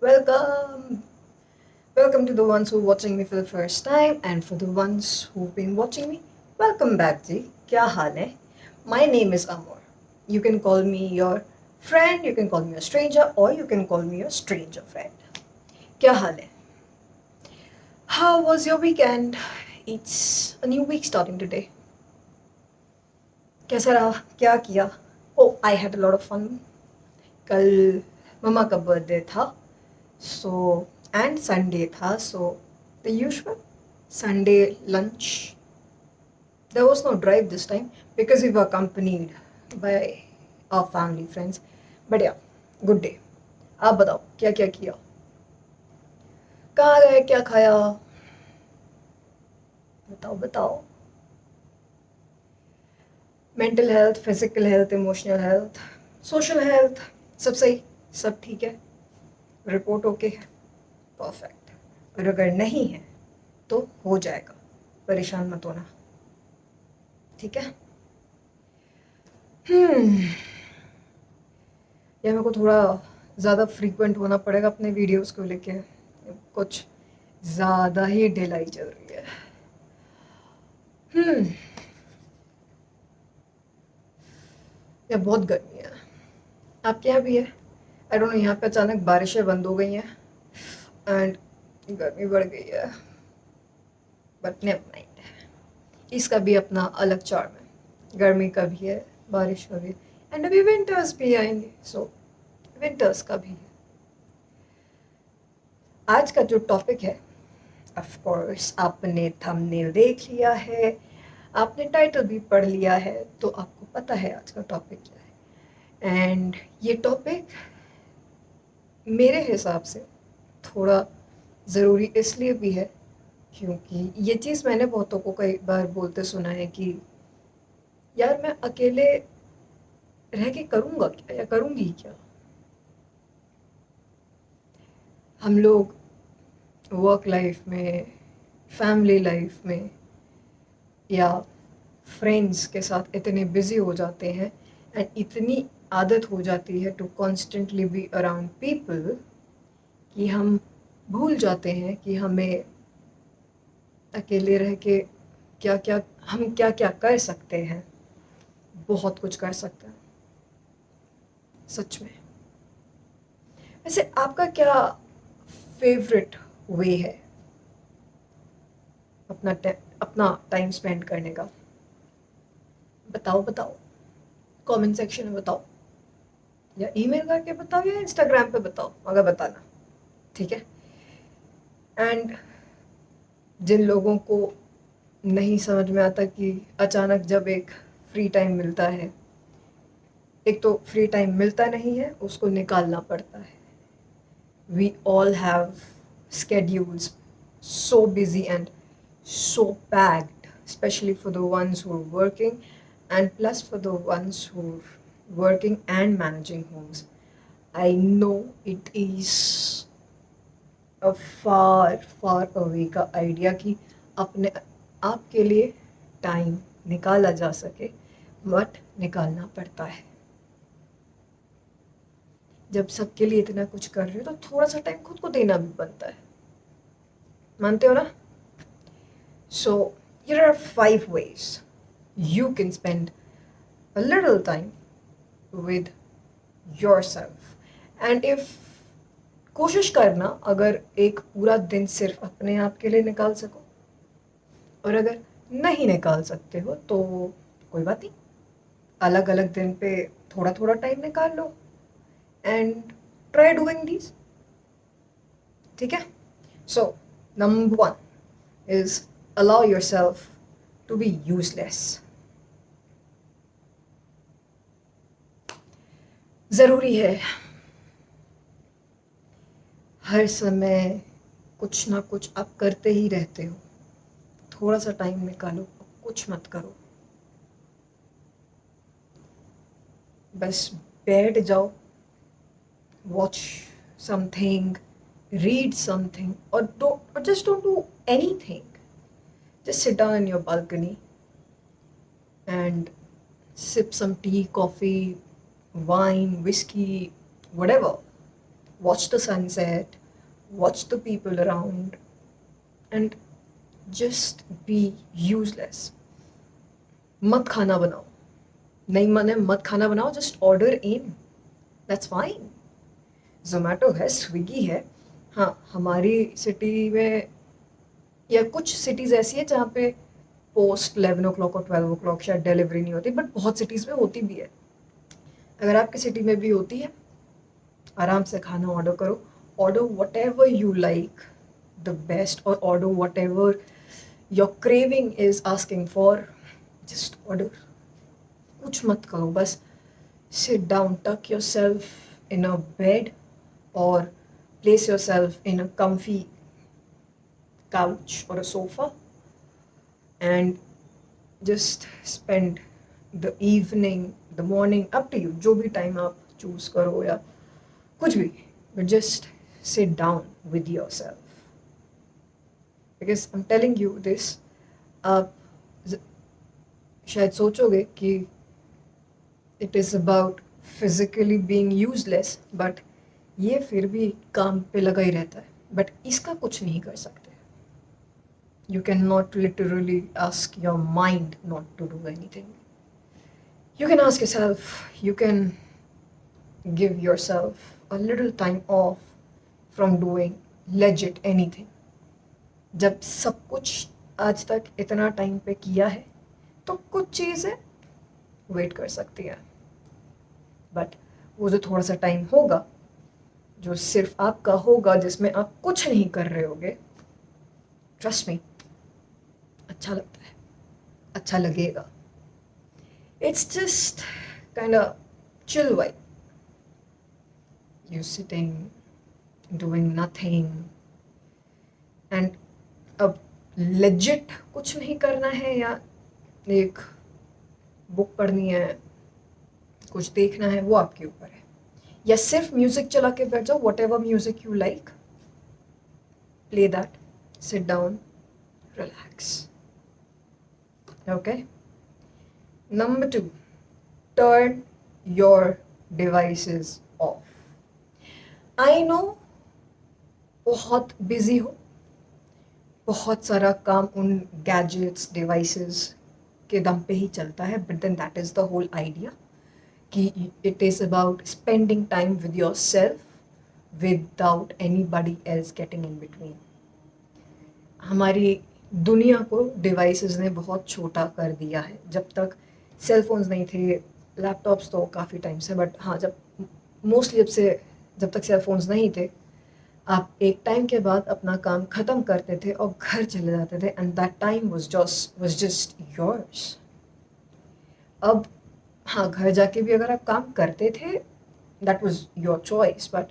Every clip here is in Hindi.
Welcome! Welcome to the ones who are watching me for the first time, and for the ones who've been watching me, welcome back जी. क्या हाल है? My name is Amor. You can call me your friend, you can call me a stranger, or you can call me your stranger friend. क्या हाल है? How was your weekend? It's a new week starting today. कैसा रहा? क्या किया? Oh, I had a lot of fun. कल मम्मा का बर्थडे था, so and Sunday था, so the usual Sunday lunch. There was no drive this time because we were accompanied by our family friends. But yeah, good day. आप बताओ क्या क्या किया, कहाँ गए, क्या खाया, बताओ बताओ. Mental health, physical health, emotional health, social health, सब सही, सब ठीक है, रिपोर्ट ओके है, परफेक्ट. और अगर नहीं है तो हो जाएगा, परेशान मत होना, ठीक है. या मेरे को थोड़ा ज़्यादा फ्रीक्वेंट होना पड़ेगा अपने वीडियोस को लेके, कुछ ज़्यादा ही ढिलाई चल रही है. या बहुत गर्मी है, आपके यहाँ भी है? आई डोंट नो, यहाँ पे अचानक बारिशें बंद हो गई हैं एंड गर्मी बढ़ गई है. बट नेवर माइंड, इसका भी अपना अलग चार्म है. गर्मी का भी है, बारिश का भी है, एंड अभी विंटर्स भी आएंगे, सो विंटर्स का भी है. आज का जो टॉपिक है, ऑफ कोर्स आपने थंबनेल देख लिया है, आपने टाइटल भी पढ़ लिया है, तो आपको पता है आज का टॉपिक क्या है. एंड ये टॉपिक मेरे हिसाब से थोड़ा ज़रूरी इसलिए भी है क्योंकि ये चीज़ मैंने बहुतों को कई बार बोलते सुना है कि यार मैं अकेले रह के करूँगा क्या या करूँगी क्या. हम लोग वर्क लाइफ में, फैमिली लाइफ में या फ्रेंड्स के साथ इतने बिजी हो जाते हैं एंड इतनी आदत हो जाती है to constantly be around people कि हम भूल जाते हैं कि हमें अकेले रह के क्या क्या कर सकते हैं. बहुत कुछ कर सकते हैं सच में. वैसे आपका क्या फेवरेट वे है अपना टाइम स्पेंड करने का? बताओ बताओ, कमेंट सेक्शन में बताओ, या ईमेल करके बताओ, या इंस्टाग्राम पे बताओ, मगर बताना, ठीक है. एंड जिन लोगों को नहीं समझ में आता कि अचानक जब एक फ्री टाइम मिलता है, एक तो फ्री टाइम मिलता नहीं है, उसको निकालना पड़ता है. We all have schedules so busy and so packed, especially for the ones who are working, and plus for the ones who are working and managing homes. I know it is a far away का idea कि अपने आप के लिए टाइम निकाला जा सके, बट निकालना पड़ता है. जब सबके लिए इतना कुछ कर रहे हो तो थोड़ा सा टाइम खुद को देना भी बनता है, मानते हो ना? So here are 5 ways you can spend a little time with yourself. And if कोशिश करना अगर एक पूरा दिन सिर्फ अपने आप के लिए निकाल सको, और अगर नहीं निकाल सकते हो तो कोई बात नहीं, अलग अलग दिन पे थोड़ा थोड़ा टाइम निकाल लो एंड ट्राई डूइंग दिस, ठीक है. So number 1 is allow yourself to be useless. ज़रूरी है, हर समय कुछ ना कुछ आप करते ही रहते हो. थोड़ा सा टाइम निकालो, कुछ मत करो, बस बैठ जाओ, watch something, read something, or just don't do anything. Just sit down in your balcony and sip some tea, coffee, wine, whiskey, whatever. watch the sunset, watch the people around, and just be useless. मत खाना बनाओ, नहीं मन है मत खाना बनाओ, just order in, that's fine. Zomato है, स्विगी है. हाँ, हमारी सिटी में या कुछ सिटीज़ ऐसी है जहाँ पे पोस्ट 11 o'clock और 12 o'clock शायद डिलीवरी नहीं होती, बट बहुत सिटीज़ में होती भी है. अगर आपकी सिटी में भी होती है, आराम से खाना ऑर्डर करो. Order whatever you like the best, और order whatever your craving is asking for. Just order, कुछ मत करो, बस sit down, tuck yourself in a bed or place yourself in a comfy couch or a sofa and just spend the evening, the morning, up to you, जो भी time आप choose करो या कुछ भी, but just sit down with yourself. Because I'm telling you this, आप शायद सोचोगे कि it is about physically being useless, but ये फिर भी काम पे लगा ही रहता है, but इसका कुछ नहीं कर सकते. You cannot literally ask your mind not to do anything. You can ask yourself, you can give yourself a little time off from doing legit anything. जब सब कुछ आज तक इतना टाइम पे किया है, तो कुछ चीज़ें वेट कर सकती है. बट वो जो थोड़ा सा टाइम होगा, जो सिर्फ आपका होगा, जिसमें आप कुछ नहीं कर रहे होगे, ट्रस्ट मी, अच्छा लगता है, अच्छा लगेगा. It's just kind of chill vibe. You sitting doing nothing, and अब लेजिट कुछ नहीं करना है, या एक बुक पढ़नी है, कुछ देखना है, वो आपके ऊपर है. या सिर्फ म्यूजिक चला के बैठ जाओ, what ever music you like, play that, sit down, relax. Okay. Number 2, turn your devices of. I know बहुत बिजी हो, बहुत सारा काम उन गैजेट्स, डिवाइसेस के दम पे ही चलता है, but then that is the whole idea कि it is about spending time with yourself without anybody else getting in between. हमारी दुनिया को डिवाइसेस ने बहुत छोटा कर दिया है. जब तक सेल फोन्स नहीं थे, लैपटॉप्स तो काफ़ी टाइम से, बट हाँ, जब तक सेल फोन्स नहीं थे, आप एक टाइम के बाद अपना काम ख़त्म करते थे और घर चले जाते थे, and that time was just yours. अब हाँ, घर जाके भी अगर आप काम करते थे, that was your choice, but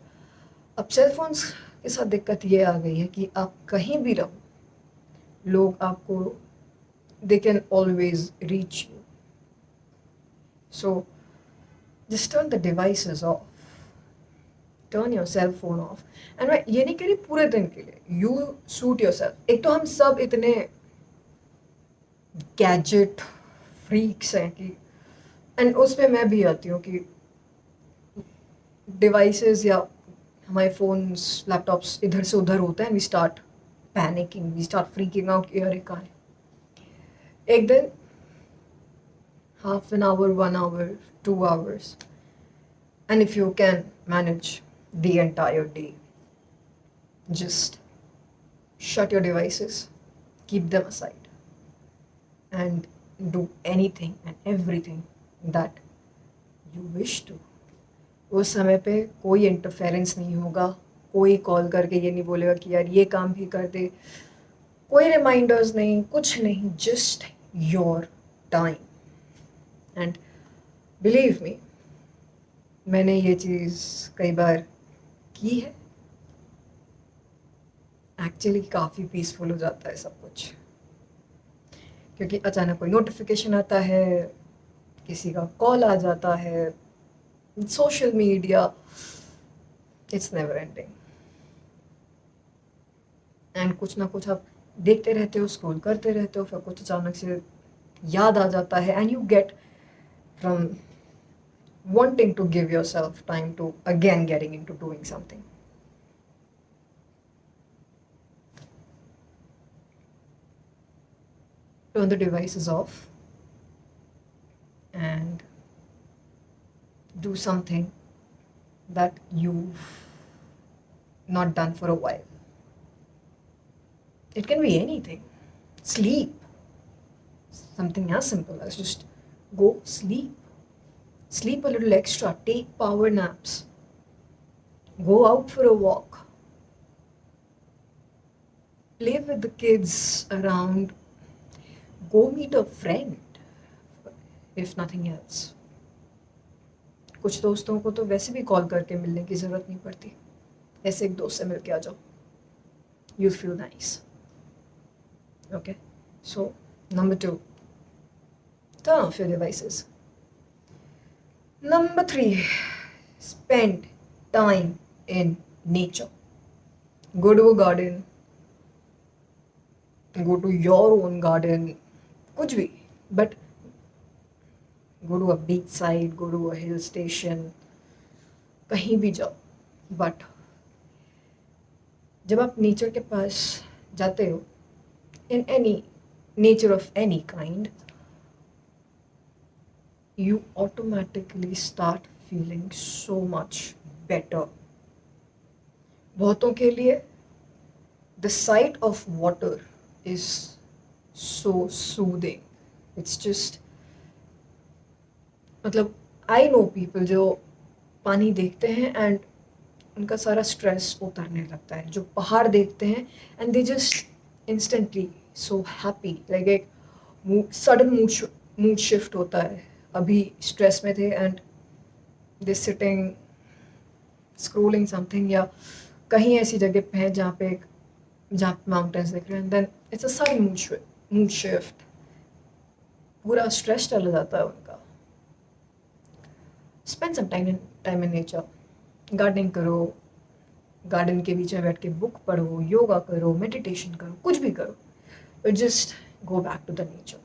अब सेल फोन्स के साथ दिक्कत ये आ गई है कि आप कहीं भी रहो, लोग आपको, they can always reach you. So just turn the devices off, turn your cell phone off. And मैं ये नहीं कह रही पूरे दिन के लिए, यू सूट योर सेल्फ. एक तो हम सब इतने गैजेट फ्रीक्स हैं कि, एंड उसमें मैं भी आती हूँ कि डिवाइसेस या हमारे फ़ोन्स, लैपटॉप्स इधर से उधर होते हैं, we start panicking, we start freaking out कि अरे कहाँ है. एक दिन, half an hour, 1 hour, 2 hours, and if you can manage the entire day, just shut your devices, keep them aside, and do anything and everything that you wish to. उस समय पे कोई इंटरफेरेंस नहीं होगा, कोई कॉल करके ये नहीं बोलेगा कि यार ये काम भी कर दे, कोई रिमाइंडर्स नहीं, कुछ नहीं, just your time. And believe me, मैंने ये चीज़ कई बार की है. एक्चुअली काफ़ी पीसफुल हो जाता है सब कुछ, क्योंकि अचानक कोई नोटिफिकेशन आता है, किसी का कॉल आ जाता है, social media, it's never ending. And कुछ ना कुछ आप देखते रहते हो, स्क्रॉल करते रहते हो, फिर कुछ अचानक से याद आ जाता है, and you get from wanting to give yourself time to again getting into doing something. turn the devices off and do something that you've not done for a while. It can be anything. Sleep. Something as simple as just go sleep. Sleep a little extra. Take power naps. Go out for a walk. Play with the kids around. Go meet a friend, if nothing else. कुछ दोस्तों को तो वैसे भी कॉल करके मिलने की ज़रूरत नहीं पड़ती. ऐसे एक दोस्त से मिल के आ जाओ. You feel nice. Okay. So, number 2. Turn off your devices. Number 3. Spend time in nature. Go to a garden. Go to your own garden. कुछ भी. But go to a beach side, go to a hill station. कहीं भी जाओ. But जब आप नेचर के पास जाते हो, in any nature of any kind, you automatically start feeling so much better. बहुतों के लिए the sight of water is so soothing. It's just मतलब I know people जो पानी देखते हैं एंड उनका सारा स्ट्रेस उतरने लगता है. जो पहाड़ देखते हैं and they just instantly so happy. Like एक सडन मूड शिफ्ट होता है. अभी स्ट्रेस में थे and they sitting scrolling something या कहीं ऐसी जगह पे है जहाँ माउंटेन्स दिख रहे हैं. Then it's a sudden mood shift. पूरा स्ट्रेस चला जाता है उनका. Spend some time in nature. Gardening करो. गार्डन के बीच में बैठ के बुक पढ़ो, योगा करो, मेडिटेशन करो, कुछ भी करो. But just go back to the nature.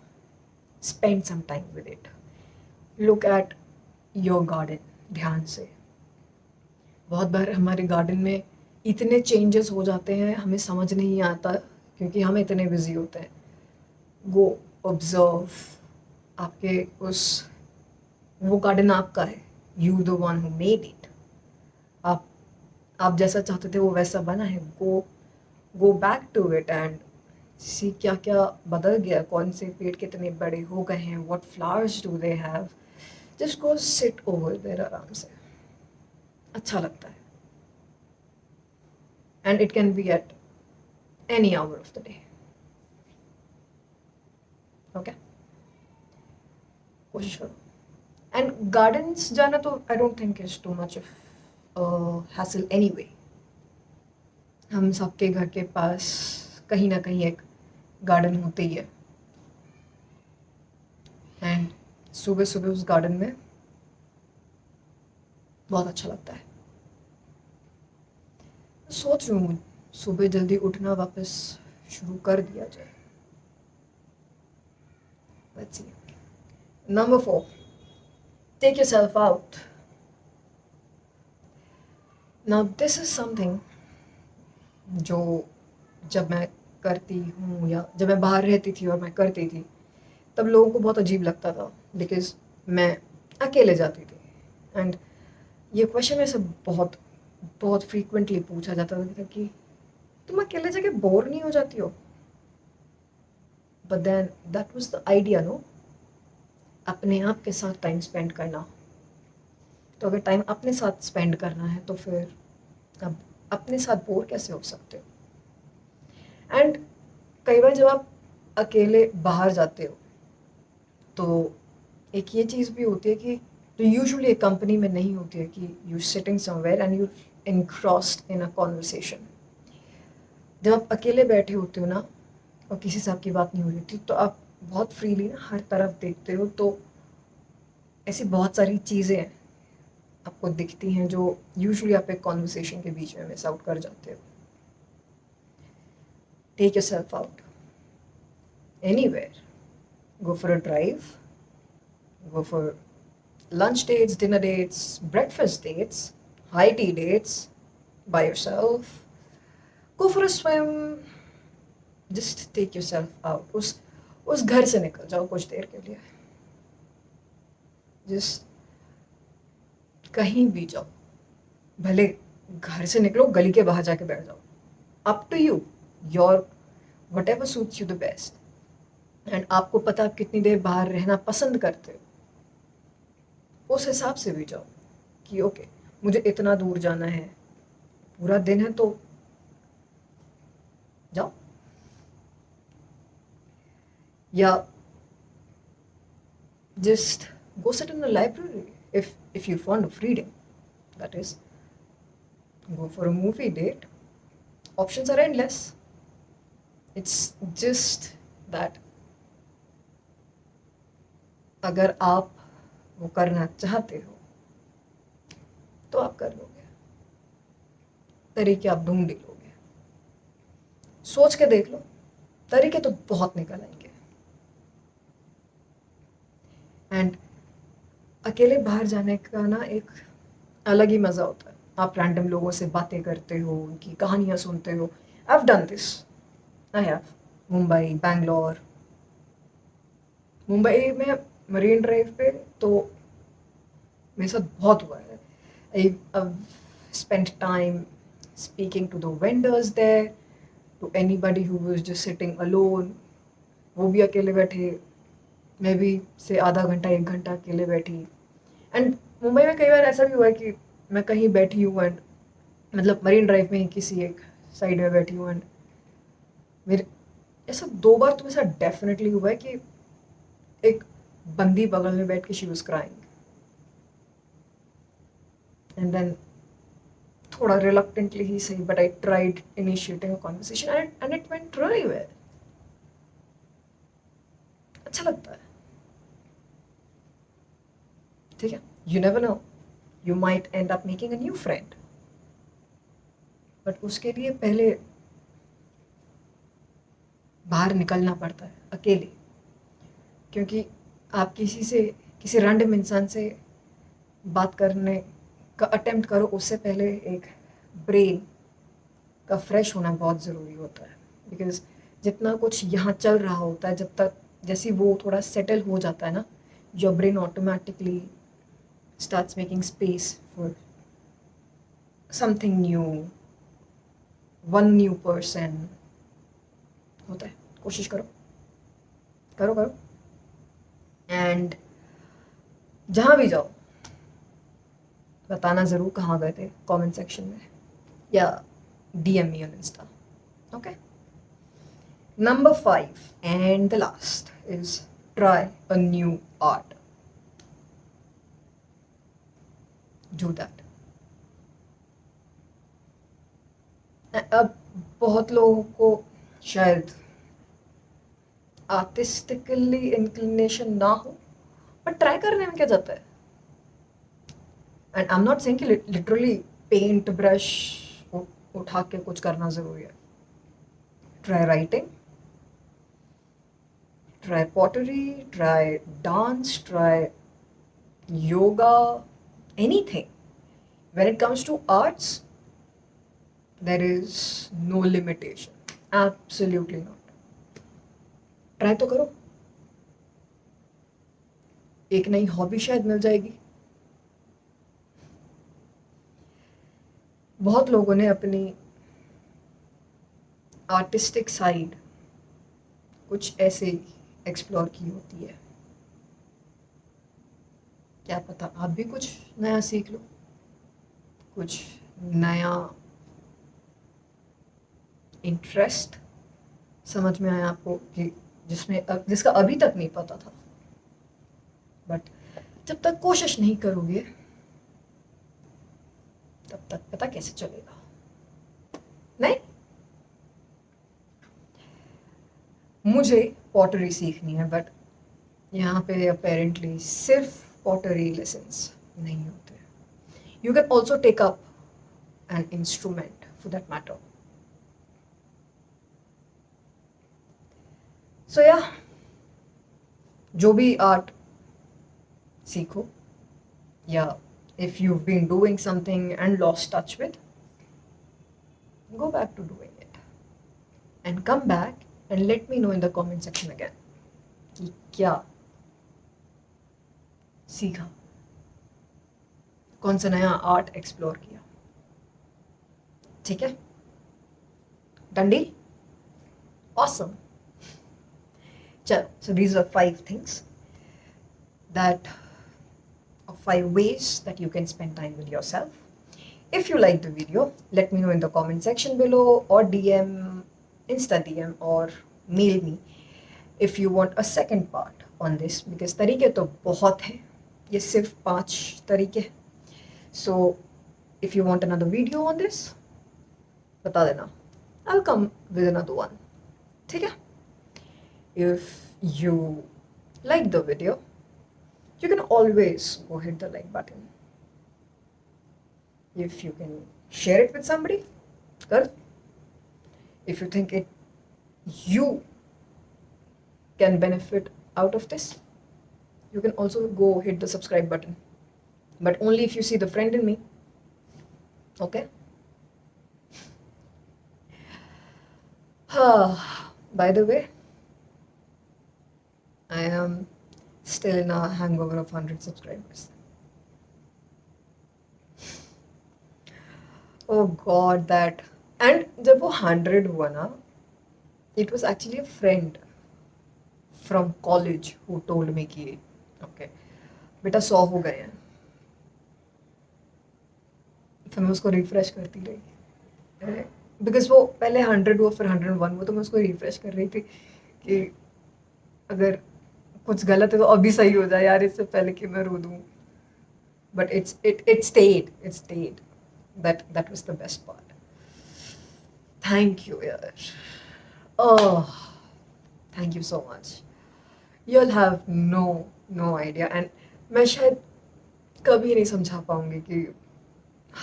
Spend some time with it. Look at your garden ध्यान से. बहुत बार हमारे गार्डन में इतने चेंजेस हो जाते हैं हमें समझ नहीं आता क्योंकि हम इतने बिजी होते हैं. Go observe. आपके वो गार्डन आपका है. You the one who made it. आप जैसा चाहते थे वो वैसा बना है. Go back to it and see क्या क्या बदल गया. कौन से पेड़ कितने बड़े हो गए हैं. What flowers do they have. Just go sit over there आराम से. अच्छा लगता है. And it can be at any hour of the day. Okay. कोशिश करो. एंड गार्डन्स जाना तो I don't think is too much of हासिल एनीवे. हम सबके घर के पास कहीं ना कहीं एक गार्डन होते ही है. एंड सुबह सुबह उस गार्डन में बहुत अच्छा लगता है. सोच रही हूँ सुबह जल्दी उठना वापस शुरू कर दिया जाए. Let's see. Number 4. Take yourself out. Now this is something जो जब मैं करती हूँ या जब मैं बाहर रहती थी और मैं करती थी तब लोगों को बहुत अजीब लगता था बिकॉज मैं अकेले जाती थी. एंड ये क्वेश्चन मेरे से बहुत बहुत फ्रीक्वेंटली पूछा जाता था कि तुम अकेले जाके बोर नहीं हो जाती हो. But then that was the idea no. अपने आप के साथ टाइम स्पेंड करना. तो अगर टाइम अपने साथ स्पेंड करना है तो फिर अब अपने साथ बोर कैसे हो सकते हो. एंड कई बार जब आप अकेले बाहर जाते हो तो एक ये चीज़ भी होती है कि जो यूजुअली एक कंपनी में नहीं होती है कि you sitting somewhere and you engrossed in a conversation. जब आप अकेले बैठे होते हो ना और किसी से आपकी बात नहीं हो रही थी तो आप बहुत फ्रीली ना हर तरफ देखते हो. तो ऐसी बहुत सारी चीज़ें आपको दिखती हैं जो यूजुअली आप एक कॉन्वर्सेशन के बीच में मिस आउट कर जाते हो. Take yourself out anywhere. Go for a drive. Go for lunch dates, dinner dates, breakfast dates, high tea dates by yourself. Go for a swim. Just take yourself out. उस घर से निकल जाओ कुछ देर के लिए, जिस कहीं भी जाओ, भले घर से निकलो गली के बाहर जाके बैठ जाओ, up to you, your whatever suits you the best. And आपको पता आप कितनी देर बाहर रहना पसंद करते हो, उस हिसाब से भी जाओ कि ओके मुझे इतना दूर जाना है, पूरा दिन है तो जाओ। या just go sit in the library if you're fond of reading, that is, go for a movie date. Options are endless. It's just that अगर आप वो करना चाहते हो तो आप कर लोगे, तरीके आप ढूंढ ही लोगे। सोच के देख लो, तरीके तो बहुत निकल आएंगे। एंड अकेले बाहर जाने का ना एक अलग ही मज़ा होता है। आप रैंडम लोगों से बातें करते हो, उनकी कहानियाँ सुनते हो। I have done this, I have. Mumbai, Bangalore, Mumbai में मरीन ड्राइव पे तो मेरे साथ बहुत हुआ है। I spent time speaking to the vendors there, to anybody who was just sitting alone. वो भी अकेले बैठे, मैं भी से आधा घंटा 1 घंटा अकेले बैठी। एंड मुंबई में कई बार ऐसा भी हुआ है कि मैं कहीं बैठी हूँ एंड मतलब मरीन ड्राइव में ही किसी एक साइड में बैठी हूँ एंड मेरे ऐसा 2 बार तो मेरे साथ डेफिनेटली हुआ है कि एक बंदी बगल में बैठ के she was crying and then थोड़ा रिलक्टेंटली ही सही but I tried initiating a conversation and it went really well. अच्छा लगता है, ठीक है। You never know, you might end up making a new friend, but उसके लिए पहले बाहर निकलना पड़ता है अकेले, क्योंकि आप किसी रैंडम इंसान से बात करने का अटेम्प्ट करो, उससे पहले एक ब्रेन का फ्रेश होना बहुत ज़रूरी होता है। बिकॉज जितना कुछ यहाँ चल रहा होता है, जब तक जैसे वो थोड़ा सेटल हो जाता है ना, your brain automatically starts making space for something new, one new person होता है। कोशिश करो करो करो। एंड जहाँ भी जाओ बताना ज़रूर कहाँ गए थे, कमेंट सेक्शन में या DM me on Insta. Okay. Number 5 and the last is try a new art. Do that. अब बहुत लोगों को शायद आर्टिस्टिकली इंक्लिनेशन ना हो, बट ट्राई करने में क्या जाता है। And I am not saying कि लिटरली पेंट ब्रश उठा के कुछ करना ज़रूरी है। Try writing, try pottery, try dance, try yoga, anything. When it comes to arts, there is no limitation. Absolutely not. Try तो करो, एक नई हॉबी शायद मिल जाएगी। बहुत लोगों ने अपनी आर्टिस्टिक साइड कुछ ऐसे एक्सप्लोर की होती है, क्या पता आप भी कुछ नया सीख लो, कुछ नया इंटरेस्ट समझ में आया आपको कि जिसका अभी तक नहीं पता था। बट जब तक कोशिश नहीं करोगे तब तक पता कैसे चलेगा, नहीं। मुझे पॉटरी सीखनी है, बट यहाँ पे अपेरेंटली सिर्फ पॉटरी लेसन्स नहीं होते। You can also take up an instrument for that matter. So या जो भी आर्ट सीखो, या if you've been doing something and lost touch with, go back to doing it and come back and let me know in the comment section again. कि क्या सीखा, कौन सा नया आर्ट एक्सप्लोर किया। ठीक है, डंडी, ऑसम। चलो, so these are 5 things that or 5 ways that you can spend time with yourself. If you like the video, let me know in the comment section below, or DM, Insta DM, or mail me if you want a second part on this, because तरीके तो बहुत हैं, ये सिर्फ 5 तरीके हैं. So if you want another video on this, बता देना, I'll come with another one. ठीक है? If you like the video, you can always go hit the like button. If you can share it with somebody, good. If you think you can benefit out of this, you can also go hit the subscribe button. But only if you see the friend in me. Okay? By the way, I am still in a hangover of 100 subscribers. Oh God, that. And जब वो 100 हुआ ना, it was actually a friend from college who told me कि okay, बेटा 100 हो गए हैं. फिर मैं उसको रिफ्रेश करती रही, बिकॉज वो पहले 100 हुआ, फिर 101 हुआ, तो मैं उसको रिफ्रेश कर रही थी कि अगर कुछ गलत है तो अभी सही हो जाए यार, इससे पहले कि मैं रो दूँ. But it stayed. That was the best part. Thank you yaar. Oh, thank you so much. You'll have no idea, and मैं शायद कभी नहीं समझा पाऊंगी कि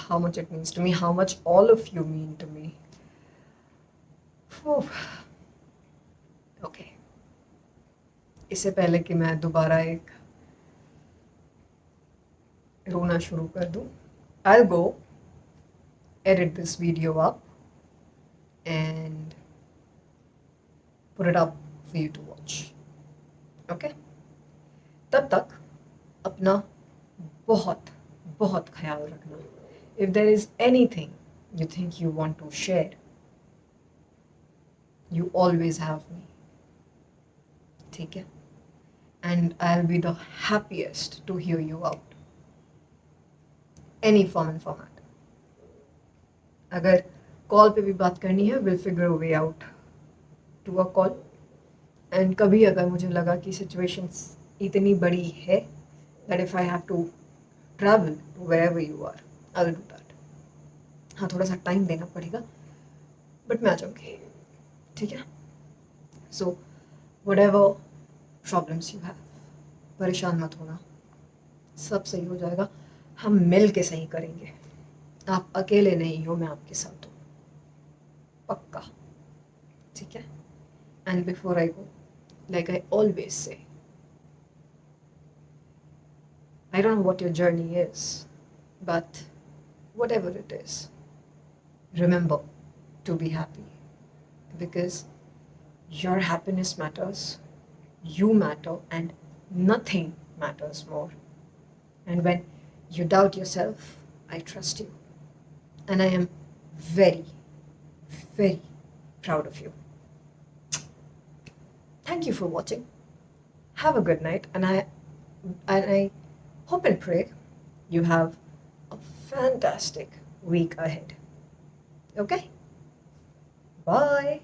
how much it means to me, how much all of you mean to me. Okay. इससे पहले कि मैं दोबारा एक रोना शुरू कर दूं, I'll go edit this video up and put it up for you to watch. Okay? तब तक अपना बहुत बहुत ख्याल रखना. If there is anything you think you want to share, you always have me. ठीक है? And I'll be the happiest to hear you out. Any form and format. अगर कॉल पे भी बात करनी है, we'll figure a way out to a call. And कभी अगर मुझे लगा कि situations इतनी बड़ी है that if I have to travel to wherever you are, I'll do that. हाँ, थोड़ा सा टाइम देना पड़ेगा, बट मैं आ जाऊँगी. ठीक है? So whatever problems you have, परेशान मत होना, सब सही हो जाएगा. हम मिल के सही करेंगे. आप अकेले नहीं हो, मैं आपके साथ हूँ, पक्का. ठीक है? And before I go, like I always say, I don't know what your journey is, but whatever it is, remember to be happy, because your happiness matters, you matter, and nothing matters more. And when you doubt yourself, I trust you. And I am very, very proud of you. Thank you for watching. Have a good night, and I hope and pray you have a fantastic week ahead. Okay? Bye.